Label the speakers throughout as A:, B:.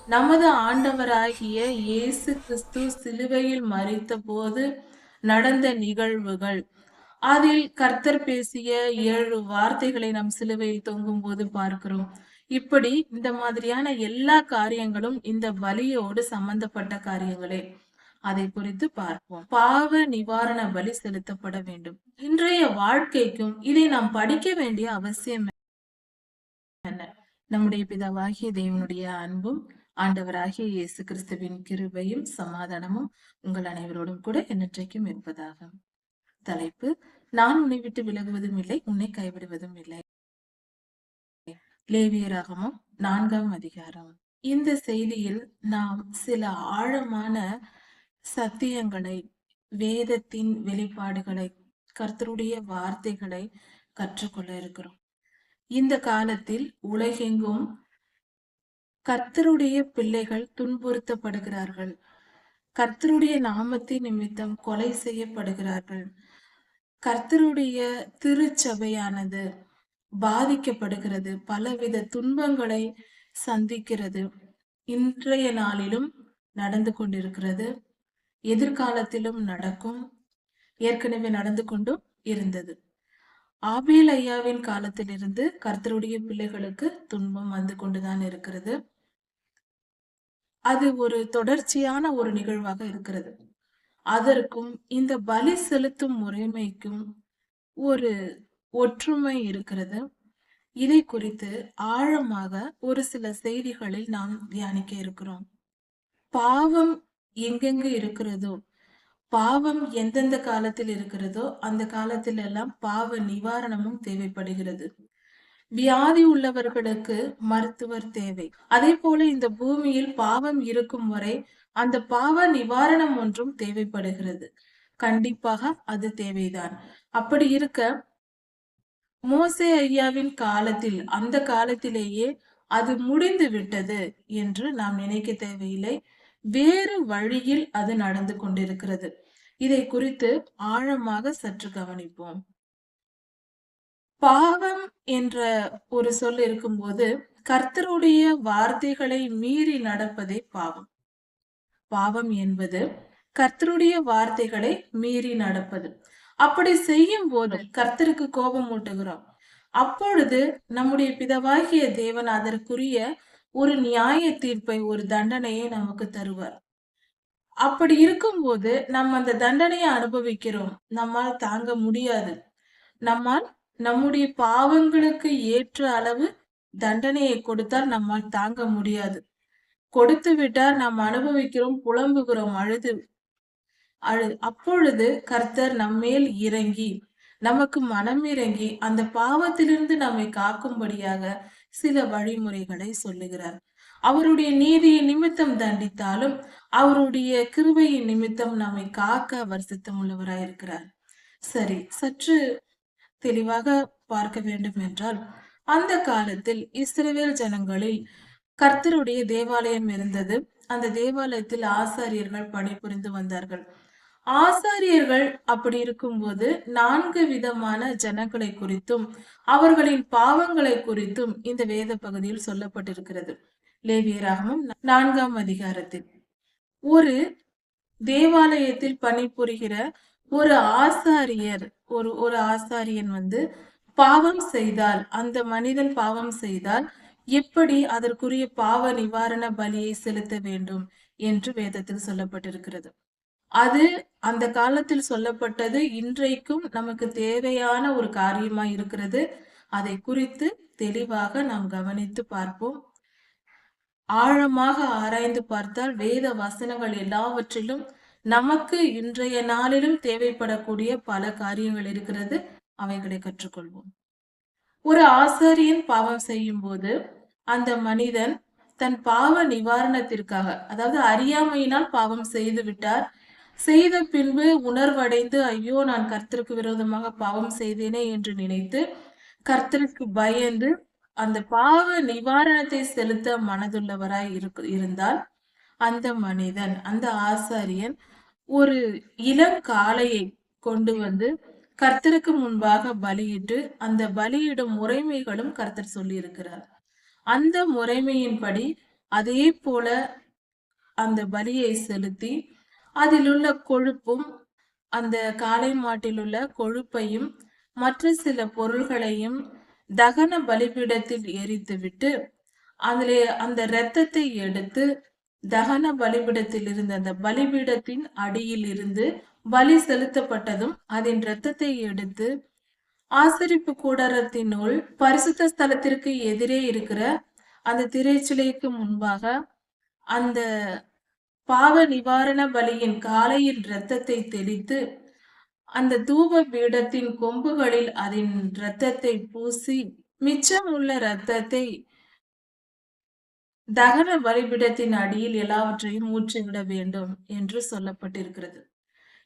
A: நமது ஆண்டவராகிய இயேசு கிறிஸ்து சிலுவையில் மரித்தபோது நடந்த நிகழ்வுகள். அதில் கர்த்தர் பேசிய 7 வார்த்தைகளை நாம் சிலுவையில் தொங்கும்போது பார்க்கிறோம். இப்படி இந்த மாதிரியான எல்லா காரியங்களும் இந்த பலியோடு சம்பந்தப்பட்ட காரியங்களே. அதை குறித்து பார்ப்போம். பாவ நிவாரண பலி செலுத்தப்பட வேண்டும். இன்றைய வாழ்க்கைக்கும் இதை நாம் படிக்க வேண்டிய அவசியம் என்ன? நம்முடைய பிதாவாகிய தேவனுடைய அன்பும் ஆண்டவராகிய இயேசு கிறிஸ்துவின் கிருபையும் சமாதானமும் உங்கள் அனைவரோடும் கூட என்றைக்கும் இருப்பதாக. தலைப்பு: நான் உன்னை விட்டு விலகுவதும் இல்லை, உன்னை கைவிடுவதும் இல்லை. லேவியராகமம் 4ஆம் அதிகாரம். இந்த செய்தியில் நாம் சில ஆழமான சத்தியங்களை, வேதத்தின் வெளிப்பாடுகளை, கர்த்தருடைய வார்த்தைகளை கற்றுக்கொள்ள இருக்கிறோம். இந்த காலத்தில் உலகெங்கும் கர்த்தருடைய பிள்ளைகள் துன்புறுத்தப்படுகிறார்கள். கர்த்தருடைய நாமத்தின் நிமித்தம் கொலை செய்யப்படுகிறார்கள். கர்த்தருடைய திருச்சபையானது பாதிக்கப்படுகிறது, பலவித துன்பங்களை சந்திக்கிறது. இன்றைய நாளிலும் நடந்து கொண்டிருக்கிறது, எதிர்காலத்திலும் நடக்கும், ஏற்கனவே நடந்து கொண்டும் இருந்தது. ஆபேல் ஐயாவின் காலத்திலிருந்து கர்த்தருடைய பிள்ளைகளுக்கு துன்பம் வந்து கொண்டுதான் இருக்கிறது. அது ஒரு தொடர்ச்சியான ஒரு நிகழ்வாக இருக்கிறது. அதற்கும் இந்த பலி செலுத்தும் முறைமைக்கும் ஒரு ஒற்றுமை இருக்கிறது. இதை குறித்து ஆழமாக ஒரு சில செய்திகளில் நாம் தியானிக்க இருக்கிறோம். பாவம் எங்கெங்கு இருக்கிறதோ, பாவம் எந்தெந்த காலத்தில் இருக்கிறதோ அந்த காலத்தில் எல்லாம் பாவ நிவாரணமும் தேவைப்படுகிறது. வியாதி உள்ளவர்களுக்கு மருத்துவர் தேவை. அதே போல இந்த பூமியில் பாவம் இருக்கும் வரை அந்த பாவ நிவாரணம் ஒன்றும் தேவைப்படுகிறது. கண்டிப்பாக அது தேவைதான். அப்படி இருக்க மோசே ஐயாவின் காலத்தில், அந்த காலத்திலேயே அது முடிந்து விட்டது என்று நாம் நினைக்க தேவையில்லை. வேறு வழியில் அது நடந்து கொண்டிருக்கிறது. இதை குறித்து ஆழமாக சற்று கவனிப்போம். பாவம் என்ற ஒரு சொல் இருக்கும்போது கர்த்தருடைய வார்த்தைகளை மீறி நடப்பதே பாவம். பாவம் என்பது கர்த்தருடைய வார்த்தைகளை மீறி நடப்பது. அப்படி செய்யும் போது கர்த்தருக்கு கோபம் ஊட்டுகிறோம். அப்பொழுது நம்முடைய பிதாவாகிய தேவன் அதற்குரிய ஒரு நியாய தீர்ப்பை, ஒரு தண்டனையை நமக்கு தருவார். அப்படி இருக்கும்போது நம்ம அந்த தண்டனையை அனுபவிக்கிறோம். நம்மால் தாங்க முடியாது. நம்மால் நம்முடைய பாவங்களுக்கு ஏற்ற அளவு தண்டனையை கொடுத்தால் நம்மால் தாங்க முடியாது. கொடுத்து விட்டால் நாம் அனுபவிக்கிறோம், புலம்புகிறோம், அப்பொழுது கர்த்தர் நம்மேல் இறங்கி, நமக்கு மனம் இறங்கி அந்த பாவத்திலிருந்து நம்மை காக்கும்படியாக சில வழிமுறைகளை சொல்லுகிறார். அவருடைய நீதியின் நிமித்தம் தண்டித்தாலும் அவருடைய கிருபையின் நிமித்தம் நம்மை காக்க அவர் சித்தம் உள்ளவராயிருக்கிறார். சரி, சற்று தெளிவாக பார்க்க வேண்டும் என்றால், அந்த காலத்தில் இஸ்ரவேல் ஜனங்களில் கர்த்தருடைய தேவாலயம் இருந்தது. அந்த தேவாலயத்தில் ஆசாரியர்கள் பணிபுரிந்து வந்தார்கள். ஆசாரியர்கள் அப்படி இருக்கும்போது 4 விதமான ஜனங்களை குறித்தும் அவர்களின் பாவங்களை குறித்தும் இந்த வேத பகுதியில் சொல்லப்பட்டிருக்கிறது. லேவியராகமம் 4ஆம் அதிகாரத்தில் ஒரு தேவாலயத்தில் பணிபுரிகிற ஒரு ஆசாரியர், ஒரு ஆசாரியன் பாவம் செய்தால், அந்த மனிதன் பாவம் செய்தால் எப்படி அதற்குரிய பாவ நிவாரண பலியை செலுத்த வேண்டும் என்று வேதத்தில் சொல்லப்பட்டிருக்கிறது. அது அந்த காலத்தில் சொல்லப்பட்டது, இன்றைக்கும் நமக்கு தேவையான ஒரு காரியமாய் இருக்கிறது. அதை குறித்து தெளிவாக நாம் கவனித்து பார்ப்போம். ஆழமாக ஆராய்ந்து பார்த்தால் வேத வசனங்கள் எல்லாவற்றிலும் நமக்கு இன்றைய நாளிலும் தேவைப்படக்கூடிய பல காரியங்கள் இருக்கிறது. அவைகளை கற்றுக்கொள்வோம். ஒரு ஆசாரியன் பாவம் செய்யும் போது அந்த மனிதன் தன் பாவ நிவாரணத்திற்காக, அதாவது அறியாமையினால் பாவம் செய்து விட்டார், செய்த பின்பு உணர்வடைந்து ஐயோ நான் கர்த்தருக்கு விரோதமாக பாவம் செய்தேனே என்று நினைத்து கர்த்தருக்கு பயந்து அந்த பாவ நிவாரணத்தை செலுத்த மனதுள்ளவராய் இருந்தால் அந்த மனிதன், அந்த ஆசாரியன் ஒரு இளம் காளையை கொண்டு வந்து கர்த்தருக்கு முன்பாக பலியிட்டு, அந்த பலியிடும் முறைமைகளும் கர்த்தர் சொல்லி இருக்கிறார். அந்த முறைமையின்படி அதே போல அந்த பலியை செலுத்தி அதிலுள்ள கொழுப்பும் அந்த காளை மாட்டில் உள்ள கொழுப்பையும் மற்ற சில பொருள்களையும் தகன பலிபீடத்தில் எரித்துவிட்டு அதிலே அந்த இரத்தத்தை எடுத்து தகன பலிபீடத்தில் இருந்த அந்த பலிபீடத்தின் அடியில் இருந்து பலி செலுத்தப்பட்டதும் அதன் இரத்தத்தை எடுத்து ஆசரிப்பு கூடாரத்தினுள் பரிசுத்த ஸ்தலத்திற்கு எதிரே இருக்கிற அந்த திரைச்சிலைக்கு முன்பாக அந்த பாவ நிவாரண பலியின் காளையின் இரத்தத்தை தெளித்து அந்த தூப பீடத்தின் கொம்புகளில் அதன் இரத்தத்தை பூசி மிச்சம் உள்ள இரத்தத்தை தகன பலிபீடத்தின் அடியில் எல்லாவற்றையும் ஊற்றிவிட வேண்டும் என்று சொல்லப்பட்டிருக்கிறது.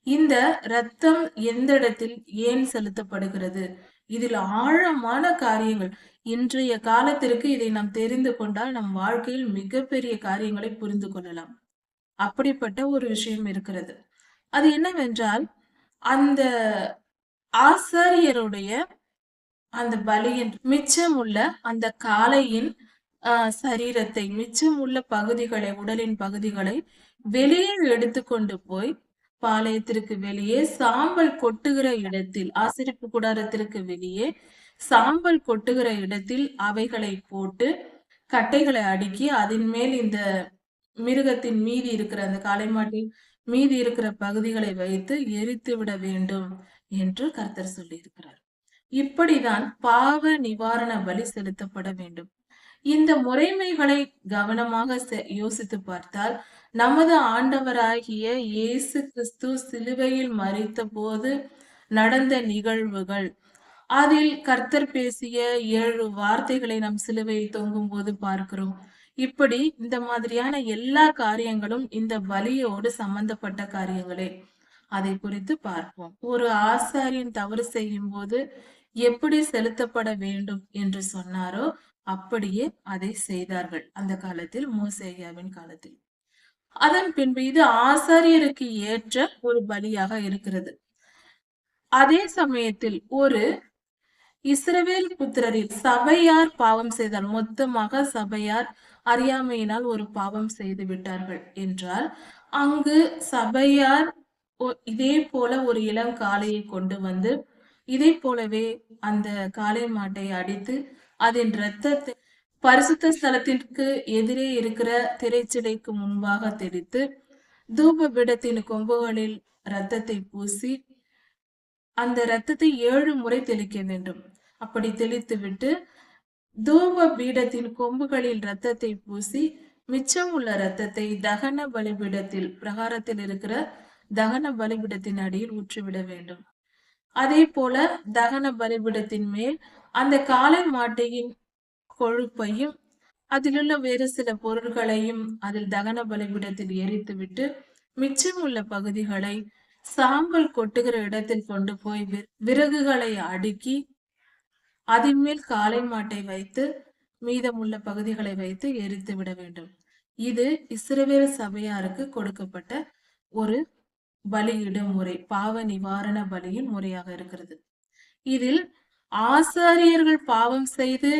A: இந்த இரத்தம் எந்த இடத்தில் ஏன் செலுத்தப்படுகிறது? இதில் ஆழமான காரியங்கள். இன்றைய காலத்திற்கு இதை நாம் தெரிந்து கொண்டால் நம் வாழ்க்கையில் மிகப்பெரிய காரியங்களை புரிந்து கொள்ளலாம். அப்படிப்பட்ட ஒரு விஷயம் இருக்கிறது. அது என்னவென்றால், அந்த ஆசாரியருடைய அந்த பலியின் மிச்சம் உள்ள அந்த காளையின் சரீரத்தை, மிச்சம் உள்ள பகுதிகளை, உடலின் பகுதிகளை வெளியே எடுத்துக்கொண்டு போய் பாளையத்திற்கு வெளியே சாம்பல் கொட்டுகிற இடத்தில், ஆசரிப்பு கூடாரத்திற்கு வெளியே சாம்பல் கொட்டுகிற இடத்தில் அவைகளை போட்டு கட்டைகளை அடுக்கி அதன் மேல் இந்த மிருகத்தின் மீதி இருக்கிற அந்த காளை மாட்டின் மீதி இருக்கிற பகுதிகளை வைத்து எரித்து விட வேண்டும் என்று கர்த்தர் சொல்லி இருக்கிறார். இப்படிதான் பாவ நிவாரண பலி செலுத்தப்பட வேண்டும். இந்த முறைமைகளை கவனமாக யோசித்து பார்த்தால் நமது ஆண்டவராகிய இயேசு கிறிஸ்து சிலுவையில் மரித்த போது நடந்த நிகழ்வுகள், அதில் கர்த்தர் பேசிய 7 வார்த்தைகளை நாம் சிலுவையில் தொங்கும் போது பார்க்கிறோம். இப்படி இந்த மாதிரியான எல்லா காரியங்களும் இந்த பலியோடு சம்பந்தப்பட்ட காரியங்களே. அதை குறித்து பார்ப்போம். ஒரு ஆசாரியன் தவறு செய்யும் போது எப்படி செலுத்தப்பட வேண்டும் என்று சொன்னாரோ அப்படியே அதை செய்தார்கள் அந்த காலத்தில், மோசேயாவின் காலத்தில். அதன் பின்பு இது ஆசாரியருக்கு ஏற்ற ஒரு பலியாக இருக்கிறது. அதே சமயத்தில் ஒரு இஸ்ரவேல் புத்திரரில் சபையார் பாவம் செய்தால், மொத்தமாக சபையார் அறியாமையினால் ஒரு பாவம் செய்து விட்டார்கள் என்றால், அங்கு சபையார் இதே போல ஒரு இளம் காளையை கொண்டு வந்து இதை போலவே அந்த காளை மாட்டை அடித்து அதன் இரத்தத்தை பரிசுத்த ஸ்தலத்திற்கு எதிரே இருக்கிற திரைச்சிலைக்கு முன்பாக தெளித்து தூப பீடத்தின் கொம்புகளில் இரத்தத்தை பூசி அந்த இரத்தத்தை 7 முறை தெளிக்க வேண்டும். அப்படி தெளித்து விட்டு தூப பீடத்தின் கொம்புகளில் இரத்தத்தை பூசி மிச்சம் உள்ள இரத்தத்தை தகன பலிபீடத்தில், பிரகாரத்தில் இருக்கிற தகன பலிபீடத்தின் அடியில் ஊற்றிவிட வேண்டும். அதே போல தகன பலிபீடத்தின் மேல் அந்த காளை மாட்டையின் கொழுப்பையும் அதிலுள்ள வேறு சில பொருட்களையும் அதில் தகன பலிபீடத்தில் எரித்து விட்டு மிச்சம் உள்ள பகுதிகளை சாம்பல் கொட்டுகிற இடத்தில் கொண்டு போய் விறகுகளை அடுக்கி அதன் மேல் காளை மாட்டை வைத்து மீதமுள்ள பகுதிகளை வைத்து எரித்து விட வேண்டும். இது இஸ்ரவேல் சபையாருக்கு கொடுக்கப்பட்ட ஒரு பலியிடும் முறை, பாவ நிவாரண பலியின் முறையாக இருக்கிறது. இதில் ஆசாரியர்கள் பாவம் செய்து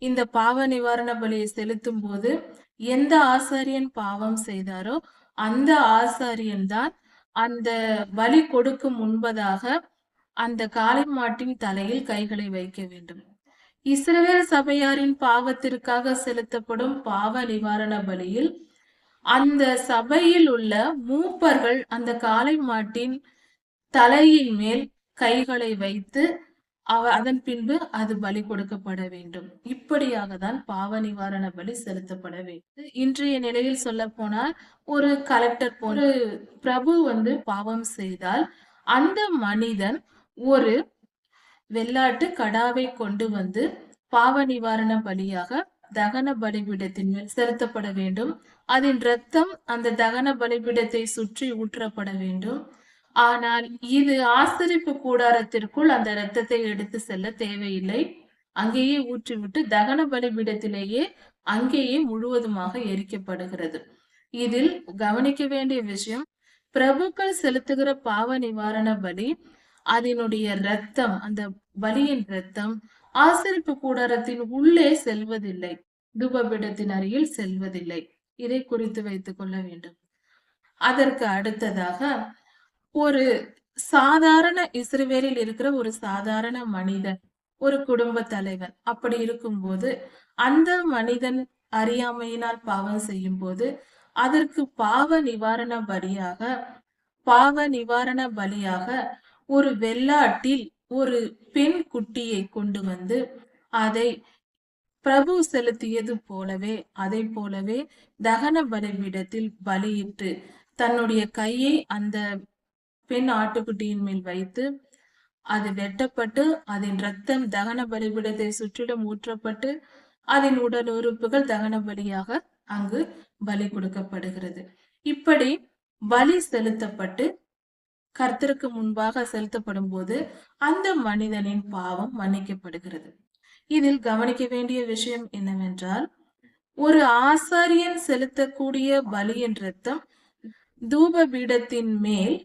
A: இந்த பாவ நிவாரண பலியை செலுத்தும் போது எந்த ஆசாரியன் பாவம் செய்தாரோ அந்த ஆசாரியன் தான் அந்த பலி கொடுக்கும் முன்பதாக அந்த காளை மாட்டின் தலையில் கைகளை வைக்க வேண்டும். இஸ்ரவேல் சபையாரின் பாவத்திற்காக செலுத்தப்படும் பாவ நிவாரண பலியில் அந்த சபையில் உள்ள மூப்பர்கள் அந்த காளை மாட்டின் தலையின் மேல் கைகளை வைத்து அதன் பின்பு அது பலி கொடுக்கப்பட வேண்டும். இப்படியாக தான் பாவ நிவாரண பலி செலுத்தப்பட வேண்டும். இன்றைய நிலையில் சொல்ல போனால் ஒரு கலெக்டர் ஒரு பிரபு பாவம் செய்தால் அந்த மனிதன் ஒரு வெள்ளாட்டு கடாவை கொண்டு வந்து பாவ நிவாரண பலியாக தகன பலிபீடத்தின் மேல் செலுத்தப்பட வேண்டும். அதன் இரத்தம் அந்த தகன பலிபீடத்தை சுற்றி ஊற்றப்பட வேண்டும். ஆனால் இது ஆசரிப்பு கூடாரத்திற்குள் அந்த இரத்தத்தை எடுத்து செல்ல தேவையில்லை. அங்கேயே ஊற்றிவிட்டு தகன பலிபீடத்திலேயே அங்கேயே முழுவதுமாக எரிக்கப்படுகிறது. இதில் கவனிக்க வேண்டிய விஷயம், பிரபுக்கள் செலுத்துகிற பாவ நிவாரண பலி அதனுடைய இரத்தம், அந்த பலியின் இரத்தம் ஆசரிப்பு கூடாரத்தின் உள்ளே செல்வதில்லை. தூபபீடத்தின் அருகில் செல்வதில்லை. இதை குறித்து வைத்துக் கொள்ள வேண்டும். அதற்கு அடுத்ததாக ஒரு சாதாரண இஸ்ரவேலில் இருக்கிற ஒரு சாதாரண மனிதன், ஒரு குடும்ப தலைவன் அப்படி இருக்கும்போது அந்த மனிதன் அறியாமையினால் பாவம் செய்யும் போது அதற்கு பாவ நிவாரண பலியாக ஒரு வெள்ளாட்டில் ஒரு பெண் குட்டியை கொண்டு வந்து அதை பிரபு செலுத்தியது போலவே அதை போலவே தகன பலிபீடத்தில் பலியிட்டு தன்னுடைய கையை அந்த பெண் ஆட்டுக்குட்டியின் மேல் வைத்து அது வெட்டப்பட்டு அதன் ரத்தம் தகன பலிபீடத்தை சுற்றிலும் ஊற்றப்பட்டு அதன் உடல் உறுப்புகள் தகன பலியாக அங்கு பலி கொடுக்கப்படுகிறது. இப்படி பலி செலுத்தப்பட்டு கர்த்தருக்கு முன்பாக செலுத்தப்படும் போது அந்த மனிதனின் பாவம் மன்னிக்கப்படுகிறது. இதில் கவனிக்க வேண்டிய விஷயம் என்னவென்றால், ஒரு ஆசாரியன் செலுத்தக்கூடிய பலியின் ரத்தம் தூப பீடத்தின் மேல்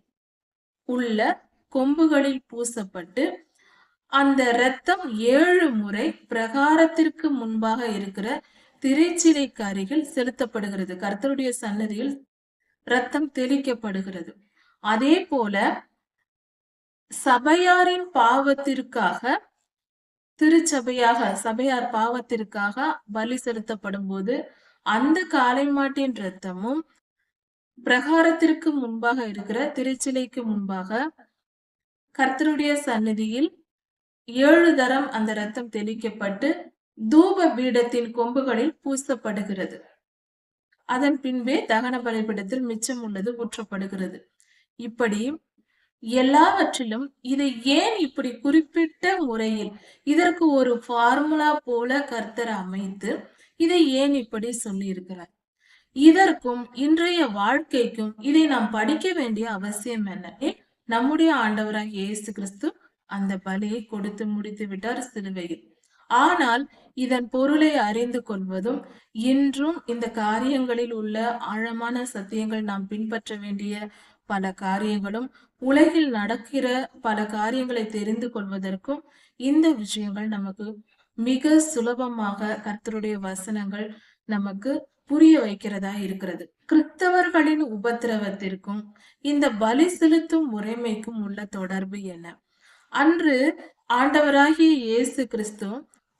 A: உள்ள கொம்புகளில் பூசப்பட்டு அந்த இரத்தம் 7 முறை பிரகாரத்திற்கு முன்பாக இருக்கிற திரைச்சிலைக்கு அருகில் செலுத்தப்படுகிறது. கர்த்தருடைய சன்னதியில் இரத்தம் தெளிக்கப்படுகிறது. அதே போல சபையாரின் பாவத்திற்காக சபையார் பாவத்திற்காக பலி செலுத்தப்படும் போது அந்த காளை மாட்டின் இரத்தமும் பிரகாரத்திற்கு முன்பாக இருக்கிற திருச்சிலைக்கு முன்பாக கர்த்தருடைய சந்நிதியில் 7 தரம் அந்த இரத்தம் தெளிக்கப்பட்டு தூப பீடத்தின் கொம்புகளில் பூசப்படுகிறது. அதன் பின்பே தகன பலிபீடத்தில் மிச்சம் உள்ளது ஊற்றப்படுகிறது. இப்படி எல்லாவற்றிலும் இதை ஏன் இப்படி குறிப்பிட்ட முறையில் இதற்கு ஒரு ஃபார்முலா போல கர்த்தர் அமைத்து இதை ஏன் இப்படி சொல்லி இருக்கிறார்? இதற்கும் இன்றைய வாழ்க்கைக்கும் இதை நாம் படிக்க வேண்டிய அவசியம் என்ன? நம்முடைய ஆண்டவராக இயேசு கிறிஸ்து அந்த பலியை கொடுத்து முடித்து விட்டார் சிலுவையில். ஆனால் இதன் பொருளை அறிந்து கொள்வதும் இன்றும் இந்த காரியங்களில் உள்ள ஆழமான சத்தியங்கள் நாம் பின்பற்ற வேண்டிய பல காரியங்களும் உலகில் நடக்கிற பல காரியங்களை தெரிந்து கொள்வதற்கும் இந்த விஷயங்கள் நமக்கு மிக சுலபமாக கர்த்தருடைய வசனங்கள் நமக்கு புரிய வைக்கிறதா இருக்கிறது. கிறிஸ்தவர்களின் உபத்திரவத்திற்கும் இந்த பலி செலுத்தும் முறைமைக்கும் உள்ள தொடர்பு என்ன? அன்று ஆண்டவராகிய இயேசு கிறிஸ்து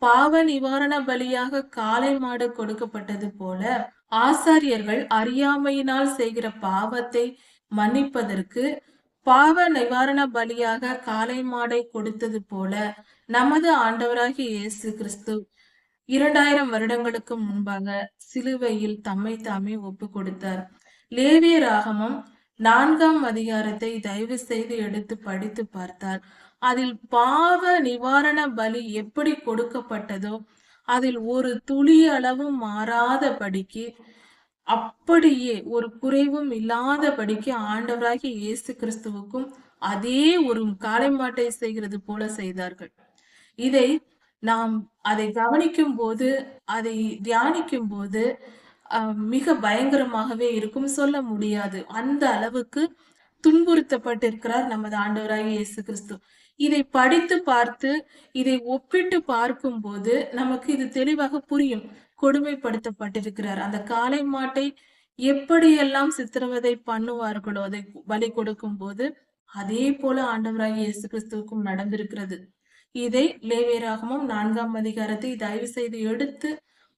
A: பாவ நிவாரண பலியாக காளை மாடு கொடுக்கப்பட்டது போல ஆசாரியர்கள் அறியாமையினால் செய்கிற பாவத்தை மன்னிப்பதற்கு பாவ நிவாரண பலியாக காளை மாடை கொடுத்தது போல நமது ஆண்டவராகிய இயேசு கிறிஸ்து 2000 வருடங்களுக்கு முன்பாக சிலுவையில் தம்மை தாமே ஒப்பு கொடுத்தார். லேவியராகமம் 4ஆம் அதிகாரத்தை தயவு செய்து எடுத்து படித்து பார்த்தால் அதில் பாவ நிவாரண பலி எப்படி கொடுக்கப்பட்டதோ அதில் ஒரு துளி அளவும் மாறாதபடிக்கு அப்படியே ஒரு குறைவும் இல்லாதபடிக்கு ஆண்டவராகிய இயேசு கிறிஸ்துவுக்கும் அதே ஒரு காளை மாட்டை செய்கிறது போல செய்தார்கள். இதை நாம் அதை கவனிக்கும் போது அதை தியானிக்கும் போது மிக பயங்கரமாகவே இருக்கும், சொல்ல முடியாது. அந்த அளவுக்கு துன்புறுத்தப்பட்டிருக்கிறார் நமது ஆண்டவராகிய இயேசு கிறிஸ்து. இதை படித்து பார்த்து இதை ஒப்பிட்டு பார்க்கும் போது நமக்கு இது தெளிவாக புரியும். கொடுமைப்படுத்தப்பட்டிருக்கிறார். அந்த காளை மாட்டை எப்படியெல்லாம் சித்திரவதை பண்ணுவார்களோ அதை பலி கொடுக்கும் போது அதே போல ஆண்டவராகிய இயேசு கிறிஸ்துவுக்கும் நடந்திருக்கிறது. இதை லேவியராகமம் 4ஆம் அதிகாரத்தை தயவு செய்து எடுத்து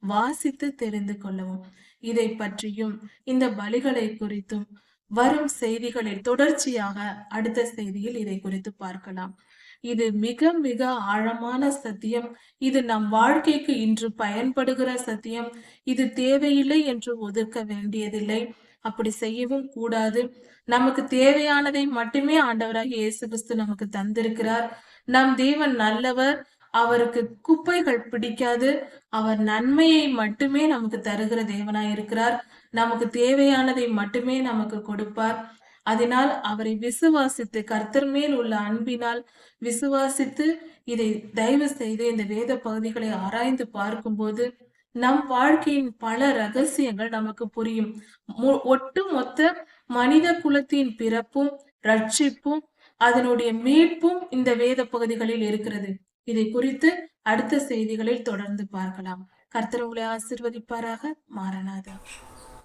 A: வாசித்து தெரிந்து கொள்ளவும். இதை பற்றியும் இந்த பலிகளை குறித்தும் வரும் செய்திகளில் தொடர்ச்சியாக அடுத்த செய்தியில் இதை குறித்து பார்க்கலாம். இது மிக மிக ஆழமான சத்தியம். இது நம் வாழ்க்கைக்கு இன்று பயன்படுகிற சத்தியம். இது தேவையில்லை என்று ஒதுக்க வேண்டியதில்லை. அப்படி செய்யவும் கூடாது. நமக்கு தேவையானதை மட்டுமே ஆண்டவராகிய இயேசு கிறிஸ்து நமக்கு தந்திருக்கிறார். நம் தேவன் நல்லவர். அவருக்கு குப்பைகள் பிடிக்காது. அவர் நன்மையை மட்டுமே நமக்கு தருகிற தேவனாய் இருக்கிறார். நமக்கு தேவையானதை மட்டுமே நமக்கு கொடுப்பார். அதனால் அவரை விசுவாசித்து கர்த்தர் மேல் உள்ள அன்பினால் விசுவாசித்து இதை தயவு செய்து இந்த வேத பகுதிகளை ஆராய்ந்து பார்க்கும்போது நம் வாழ்க்கையின் பல ரகசியங்கள் நமக்கு புரியும். ஒட்டுமொத்த மனித குலத்தின் பிறப்பும் ரட்சிப்பும் அதனுடைய மீட்பும் இந்த வேத பகுதிகளில் இருக்கிறது. இதை குறித்து அடுத்த செய்திகளில் தொடர்ந்து பார்க்கலாம். கர்த்தர் உங்களை ஆசீர்வதிப்பாராக. மாரநாதா.